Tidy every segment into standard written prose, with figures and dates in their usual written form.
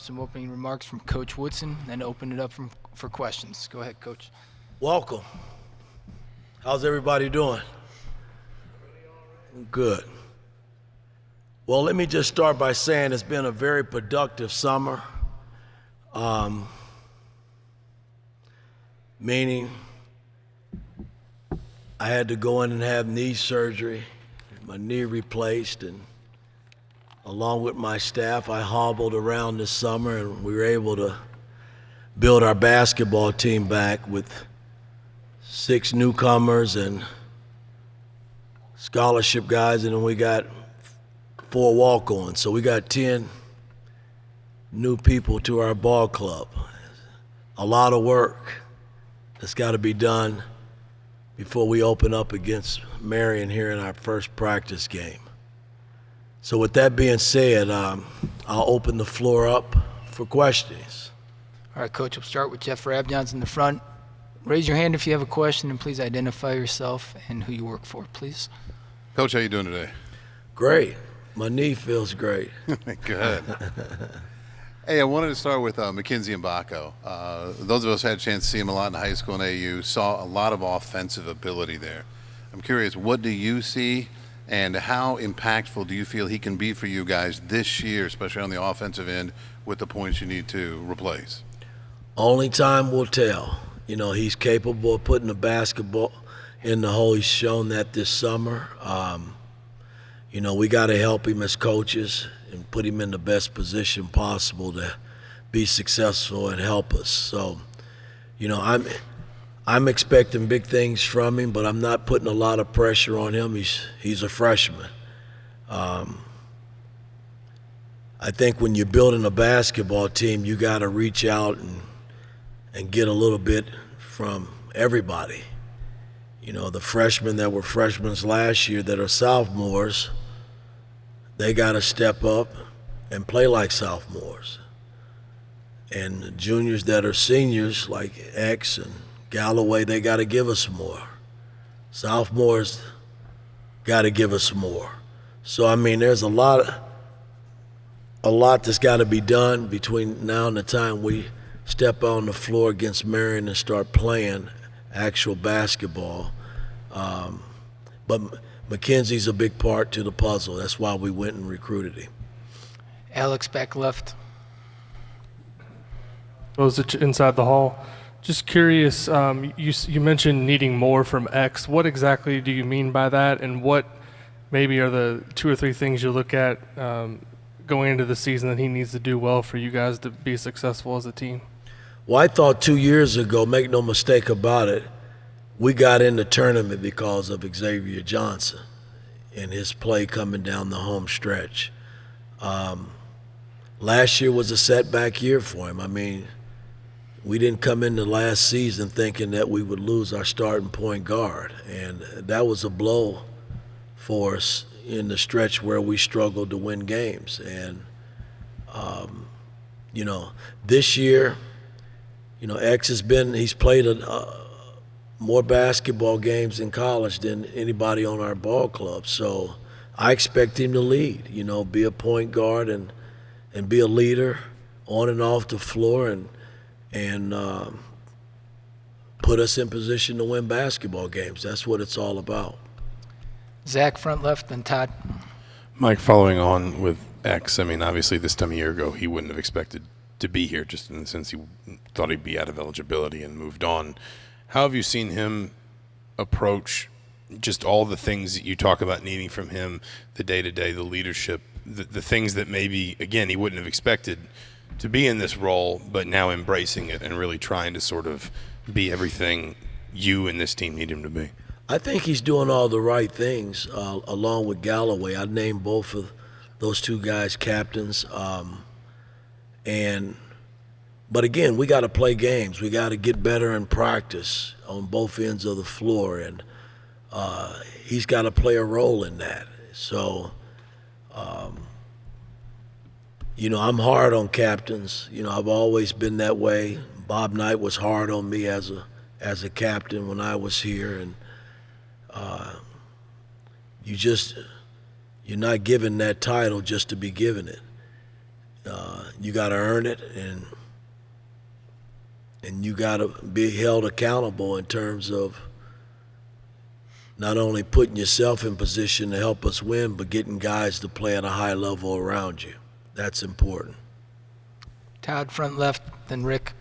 with some opening remarks from Coach Woodson, then open it up for questions. Go ahead, Coach. Welcome. How's everybody doing? Good. Well, let me just start by saying it's been a very productive summer. Meaning I had to go in and have knee surgery, my knee replaced, and along with my staff, I hobbled around this summer, and we were able to build our basketball team back with 6 newcomers and scholarship guys, and then we got 4 walk-ons. So we got 10 new people to our ball club. A lot of work that's got to be done before we open up against Marion here in our first practice game. So with that being said, I'll open the floor up for questions. All right, Coach, we'll start with Jeff Rabdons in the front. Raise your hand if you have a question, and please identify yourself and who you work for, please. Coach, how you doing today? Great. My knee feels great. Good. Hey, I wanted to start with McKenzie and Baco. Those of us who had a chance to see him a lot in high school and AU saw a lot of offensive ability there. I'm curious, what do you see, and how impactful do you feel he can be for you guys this year, especially on the offensive end, with the points you need to replace? Only time will tell. You know, he's capable of putting the basketball in the hole. He's shown that this summer. You know, we got to help him as coaches and put him in the best position possible to be successful and help us. So, you know, I'm expecting big things from him, but I'm not putting a lot of pressure on him. He's a freshman. I think when you're building a basketball team, you got to reach out and get a little bit from everybody. You know, the freshmen that were freshmen last year that are sophomores, they got to step up and play like sophomores. And the juniors that are seniors, like X and Galloway, they got to give us more. Sophomores got to give us more. So, I mean, there's a lot that's got to be done between now and the time we step on the floor against Marion and start playing actual basketball. But McKenzie's a big part to the puzzle. That's why we went and recruited him. Alex, back left. Those inside the hall. Just curious, you mentioned needing more from X. What exactly do you mean by that, and what maybe are the 2 or 3 things you look at going into the season that he needs to do well for you guys to be successful as a team? Well, I thought 2 years ago, make no mistake about it, we got in the tournament because of Xavier Johnson and his play coming down the home stretch. Last year was a setback year for him. I mean, we didn't come into last season thinking that we would lose our starting point guard, and that was a blow for us in the stretch where we struggled to win games. And, you know, this year, you know, X he's played more basketball games in college than anybody on our ball club. So I expect him to lead, you know, be a point guard and be a leader on and off the floor and put us in position to win basketball games. That's what it's all about. Zach, front left, then Todd. Mike, following on with X, I mean, obviously this time a year ago he wouldn't have expected to be here, just in the sense he thought he'd be out of eligibility and moved on. How have you seen him approach just all the things that you talk about needing from him, the day-to-day, the leadership, the things that maybe, again, he wouldn't have expected to be in this role, but now embracing it and really trying to sort of be everything you and this team need him to be? I think he's doing all the right things along with Galloway. I named both of those 2 guys captains. But again, we got to play games. We got to get better in practice on both ends of the floor, and he's got to play a role in that. So, you know, I'm hard on captains. You know, I've always been that way. Bob Knight was hard on me as a captain when I was here, and you're not given that title just to be given it. You got to earn it, and you got to be held accountable in terms of not only putting yourself in position to help us win, but getting guys to play at a high level around you. That's important. Todd, front left, then Rick.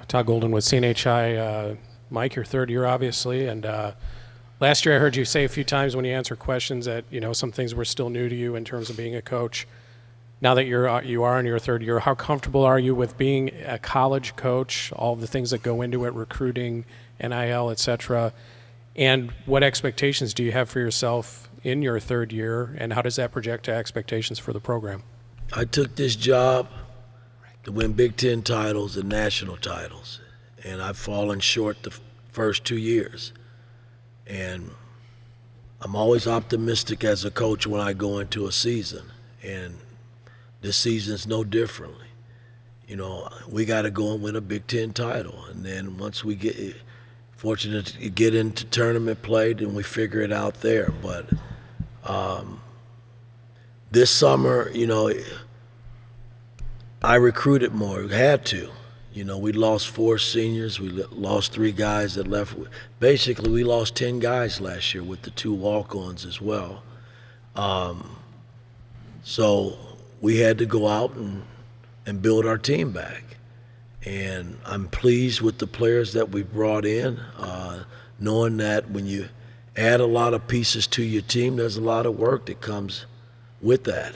Todd Golden with CNHI. Mike, your third year, obviously, and last year I heard you say a few times when you answer questions that some things were still new to you in terms of being a coach. Now that you are in your third year, how comfortable are you with being a college coach? All of the things that go into it, recruiting, NIL, etc. And what expectations do you have for yourself in your third year, and how does that project to expectations for the program? I took this job to win Big Ten titles and national titles, and I've fallen short the first 2 years. And I'm always optimistic as a coach when I go into a season, and this season's no differently. We got to go and win a Big Ten title, and then once we get fortunate to get into tournament play, then we figure it out there. But this summer, I recruited more. We had to. We lost 4 seniors. We lost 3 guys that left. Basically, we lost 10 guys last year with the 2 walk-ons as well. So we had to go out and build our team back. And I'm pleased with the players that we brought in, knowing that when you add a lot of pieces to your team, there's a lot of work that comes with that.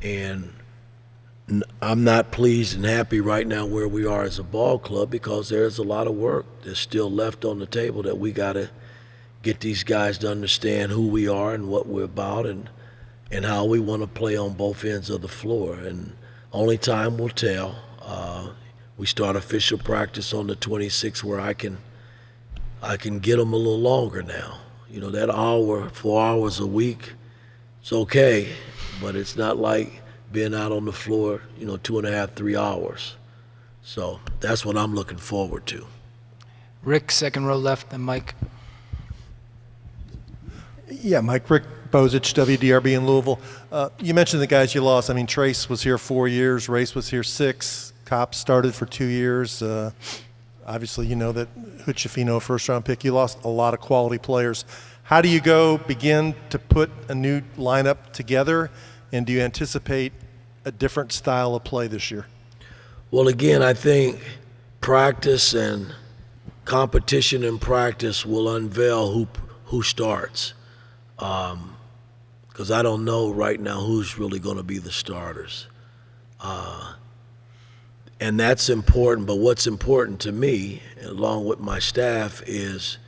And I'm not pleased and happy right now where we are as a ball club, because there's a lot of work that's still left on the table that we got to get these guys to understand who we are and what we're about and how we want to play on both ends of the floor. And only time will tell. We start official practice on the 26th, where I can get them a little longer now. That hour, 4 hours a week, it's okay, but it's not like being out on the floor, 2.5, 3 hours. So that's what I'm looking forward to. Rick, second row left, then Mike. Yeah, Mike. Rick Bozich, WDRB in Louisville. You mentioned the guys you lost. Trace was here 4 years. Race was here 6. Kopp started for 2 years. Obviously, you know that Huchefino, first-round pick. You lost a lot of quality players. How do you begin to put a new lineup together, and do you anticipate a different style of play this year? Well, again, I think practice and competition in practice will unveil who starts. Because I don't know right now who's really going to be the starters. And that's important, but what's important to me, along with my staff, is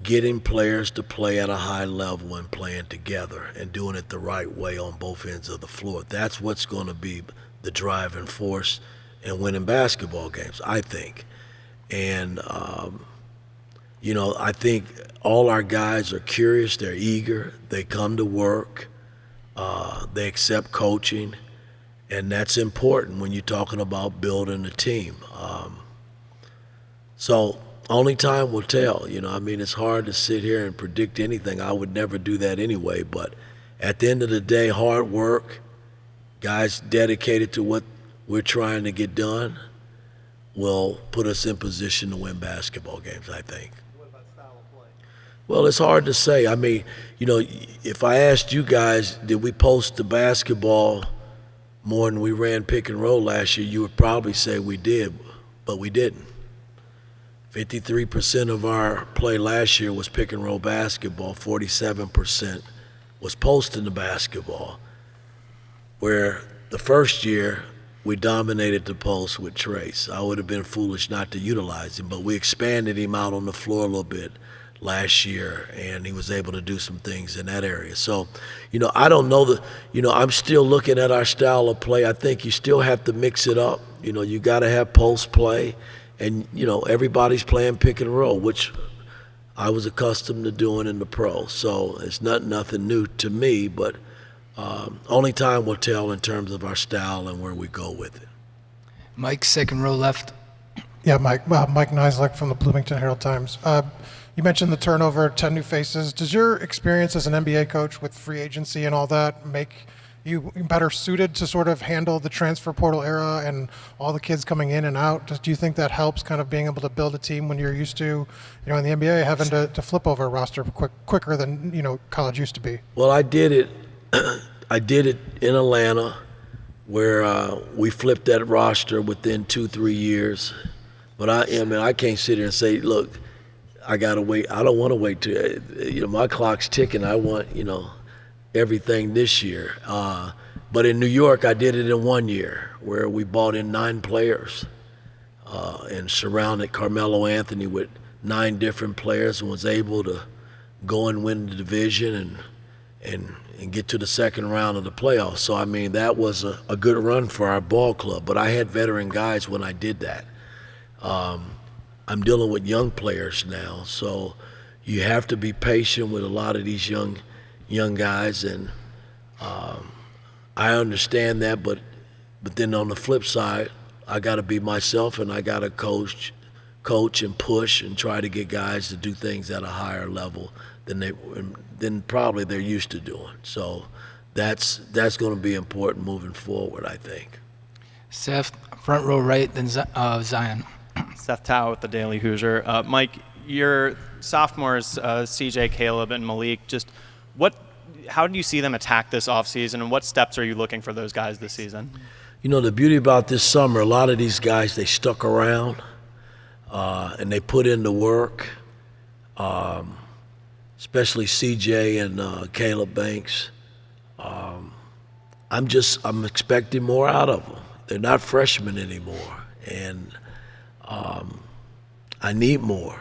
getting players to play at a high level and playing together and doing it the right way on both ends of the floor. That's what's going to be the driving force in winning basketball games, I think. And, I think all our guys are curious, they're eager, they come to work, they accept coaching. And that's important when you're talking about building a team. So only time will tell. It's hard to sit here and predict anything. I would never do that anyway. But at the end of the day, hard work, guys dedicated to what we're trying to get done, will put us in position to win basketball games, I think. What about style of play? Well, it's hard to say. If I asked you guys, did we post the basketball more than we ran pick and roll last year, you would probably say we did, but we didn't. 53% of our play last year was pick and roll basketball, 47% was posting the basketball, where the first year we dominated the post with Trace. I would have been foolish not to utilize him, but we expanded him out on the floor a little bit last year, and he was able to do some things in that area. So, I don't know I'm still looking at our style of play. I think you still have to mix it up. You got to have post play, and, everybody's playing pick and roll, which I was accustomed to doing in the pro. So it's nothing new to me, but only time will tell in terms of our style and where we go with it. Mike, second row left. Yeah, Mike Nislek from the Bloomington Herald-Times. You mentioned the turnover, 10 new faces. Does your experience as an NBA coach with free agency and all that make you better suited to sort of handle the transfer portal era and all the kids coming in and out? Do you think that helps kind of being able to build a team when you're used to, in the NBA, having to flip over a roster quicker than, college used to be? Well, I did it. I did it in Atlanta, where we flipped that roster within 2-3 years. But I can't sit here and say, look, I gotta wait. I don't want to wait till my clock's ticking. I want everything this year. But in New York, I did it in 1 year, where we bought in 9 players and surrounded Carmelo Anthony with 9 different players, and was able to go and win the division and get to the second round of the playoffs. So that was a good run for our ball club. But I had veteran guys when I did that. I'm dealing with young players now, so you have to be patient with a lot of these young guys, and I understand that, but then on the flip side, I got to be myself, and I got to coach and push and try to get guys to do things at a higher level than probably they're used to doing. So that's going to be important moving forward, I think. Seth, front row right, then Zion. Seth Tao with the Daily Hoosier. Mike, your sophomores, CJ, Caleb, and Malik, how do you see them attack this offseason, and what steps are you looking for those guys this season? The beauty about this summer, a lot of these guys, they stuck around and they put in the work, especially CJ and Caleb Banks. I'm expecting more out of them. They're not freshmen anymore, and I need more.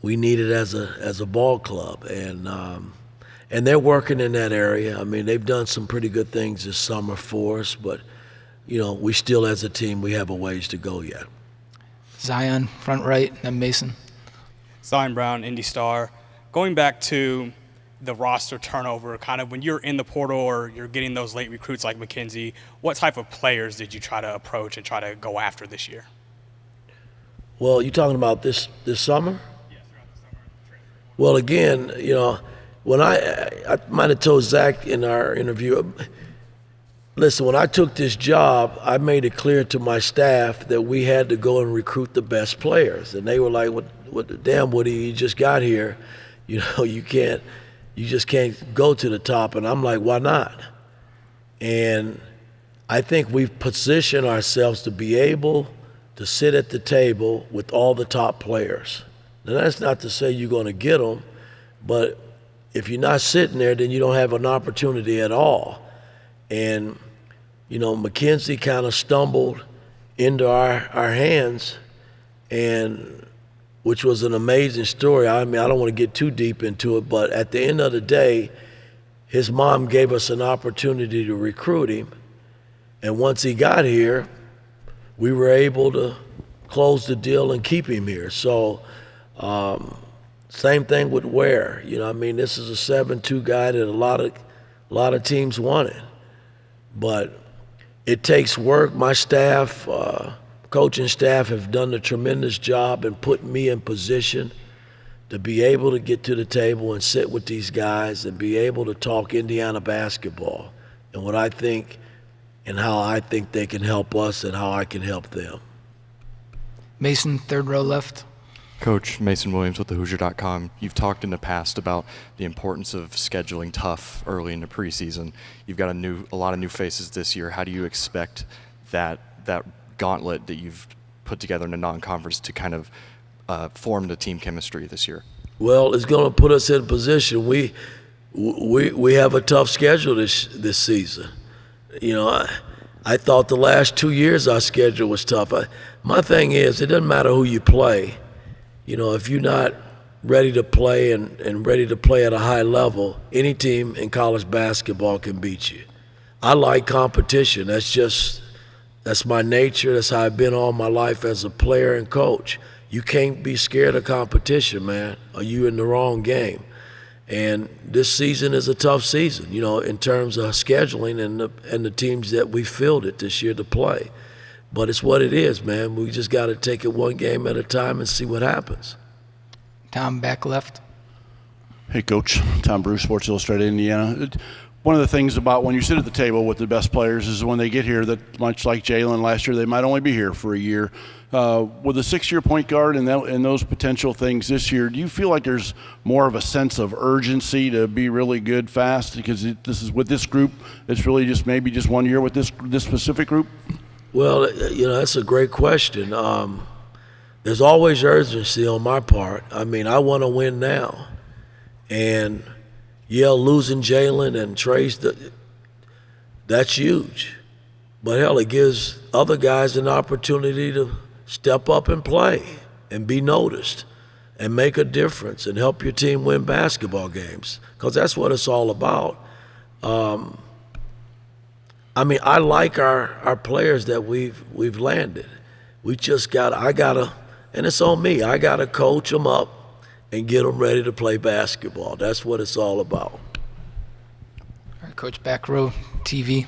We need it as a ball club, and they're working in that area. They've done some pretty good things this summer for us, but we still, as a team, we have a ways to go yet. Zion, front right, then Mason. Zion Brown, Indy Star. Going back to the roster turnover, kind of when you're in the portal or you're getting those late recruits like McKenzie, what type of players did you try to approach and try to go after this year? Well, you talking about this summer? Yes, throughout the summer. Well, again, when I might have told Zach in our interview, listen, when I took this job, I made it clear to my staff that we had to go and recruit the best players. And they were like, what the damn, Woody, you just got here. You just can't go to the top. And I'm like, why not? And I think we've positioned ourselves to be able to sit at the table with all the top players. Now, that's not to say you're going to get them, but if you're not sitting there, then you don't have an opportunity at all. And, McKenzie kind of stumbled into our hands, and which was an amazing story. I don't want to get too deep into it, but at the end of the day, his mom gave us an opportunity to recruit him. And once he got here, we were able to close the deal and keep him here. So same thing with Ware. This is a 7-2 guy that a lot of teams wanted. But it takes work. My staff, coaching staff, have done a tremendous job in putting me in position to be able to get to the table and sit with these guys and be able to talk Indiana basketball and what I think and how I think they can help us and how I can help them. Mason, third row left. Coach Mason Williams with thehoosier.com. You've talked in the past about the importance of scheduling tough early in the preseason. You've got a lot of new faces this year. How do you expect that gauntlet that you've put together in a non-conference to kind of form the team chemistry this year? Well, it's going to put us in a position. We have a tough schedule this season. I thought the last 2 years our schedule was tough. My thing is, it doesn't matter who you play. If you're not ready to play and ready to play at a high level, any team in college basketball can beat you. I like competition. That's my nature. That's how I've been all my life as a player and coach. You can't be scared of competition, man, or you in the wrong game. And this season is a tough season, in terms of scheduling and the teams that we fielded this year to play. But it's what it is, man. We just got to take it one game at a time and see what happens. Tom, back left. Hey, Coach. Tom Bruce, Sports Illustrated Indiana. one of the things about when you sit at the table with the best players is when they get here that, much like Jalen last year, they might only be here for a year. With a 6-year point guard and those potential things this year, do you feel like there's more of a sense of urgency to be really good fast? Because this is with this group, it's really just maybe just 1 year with this specific group? Well, that's a great question. There's always urgency on my part. I mean, I want to win now. And losing Jalen and Trace, that's huge. But hell, it gives other guys an opportunity to step up and play and be noticed and make a difference and help your team win basketball games, because that's what it's all about. I like our players that we've landed. And it's on me. I gotta coach them up and get them ready to play basketball. That's what it's all about. All right, Coach, back row TV.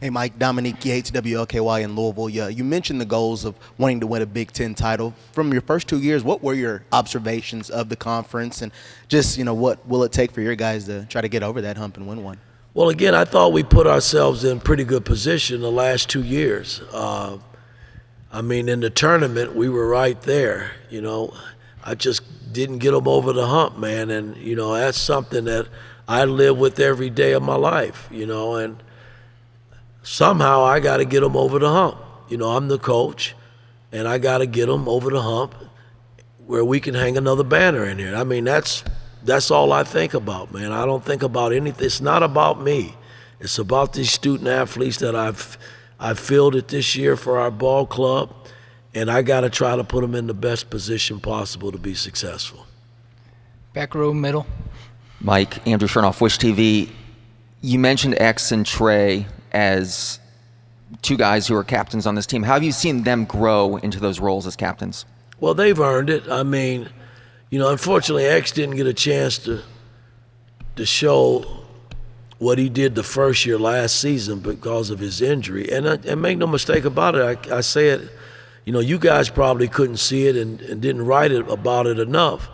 Hey, Mike, Dominique Yates, WLKY in Louisville. You mentioned the goals of wanting to win a Big Ten title. From your first 2 years, what were your observations of the conference, and just, what will it take for your guys to try to get over that hump and win one? Well, again, I thought we put ourselves in pretty good position the last 2 years. In the tournament, we were right there. I just didn't get them over the hump, man. And, that's something that I live with every day of my life, and somehow I got to get them over the hump. I'm the coach, and I got to get them over the hump where we can hang another banner in here. That's all I think about, man. I don't think about anything. It's not about me. It's about these student athletes that I've fielded this year for our ball club, and I got to try to put them in the best position possible to be successful. Back row middle. Mike, Andrew Chernoff, Wish TV. You mentioned X and Trey as two guys who are captains on this team. How have you seen them grow into those roles as captains? Well, they've earned it. Unfortunately, X didn't get a chance to show what he did the first year last season because of his injury. And make no mistake about it, I say it, you guys probably couldn't see it and didn't write about it enough.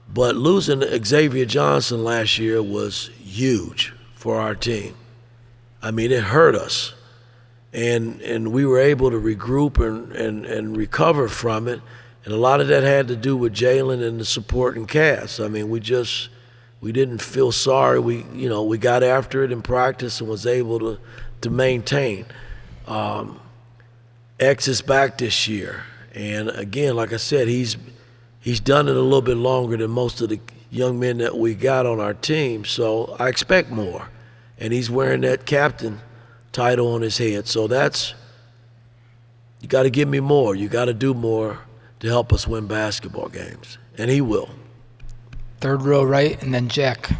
But losing Xavier Johnson last year was huge for our team. It hurt us. And we were able to regroup and recover from it. And a lot of that had to do with Jalen and the supporting cast. We didn't feel sorry. We got after it in practice and was able to maintain. X is back this year. And again, like I said, he's done it a little bit longer than most of the young men that we got on our team. So I expect more. And he's wearing that captain title on his head. So you got to give me more. You got to do more to help us win basketball games. And he will. Third row right, and then Jack.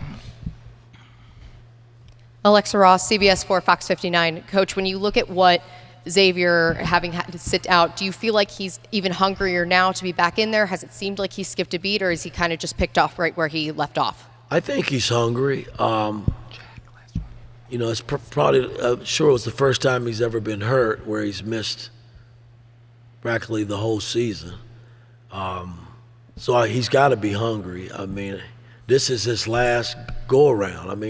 Alexa Ross, CBS 4, Fox 59. Coach, when you look at what Xavier having had to sit out, do you feel like he's even hungrier now to be back in there? Has it seemed like he skipped a beat, or is he kind of just picked off right where he left off? I think he's hungry. It's probably, sure it was the first time he's ever been hurt where he's missed practically the whole season. So he's got to be hungry. This is his last go-around.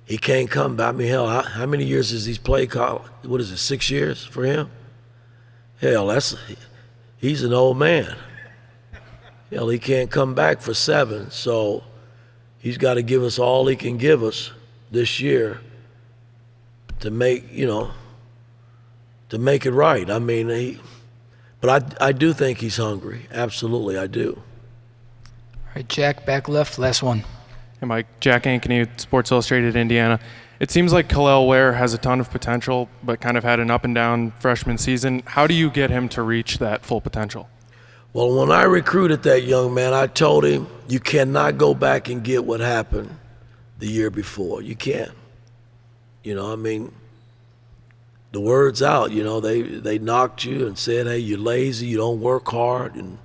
He can't come back. Hell, how many years has he played college? What is it, 6 years for him? Hell, he's an old man. Hell, he can't come back for 7. So he's got to give us all he can give us this year to make it right. But I do think he's hungry. Absolutely, I do. All right, Jack, back left, last one. Hey, Mike. Jack Ankeny, Sports Illustrated, Indiana. It seems like Khalil Ware has a ton of potential, but kind of had an up and down freshman season. How do you get him to reach that full potential? Well, when I recruited that young man, I told him, you cannot go back and get what happened the year before. You can't. The word's out. They knocked you and said, hey, you're lazy, you don't work hard. And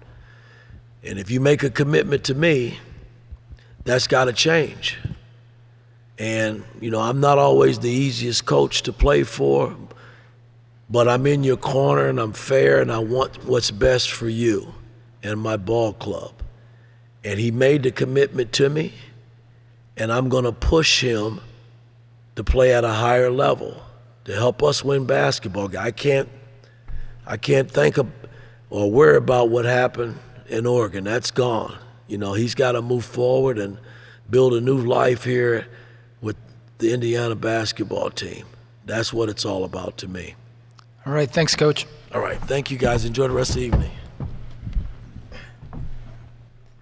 if you make a commitment to me, that's got to change. And, I'm not always the easiest coach to play for, but I'm in your corner and I'm fair and I want what's best for you and my ball club. And he made the commitment to me, and I'm going to push him to play at a higher level, to help us win basketball. I can't think of or worry about what happened in Oregon. That's gone. He's got to move forward and build a new life here with the Indiana basketball team. That's what it's all about to me. All right, thanks, Coach. All right, thank you guys. Enjoy the rest of the evening.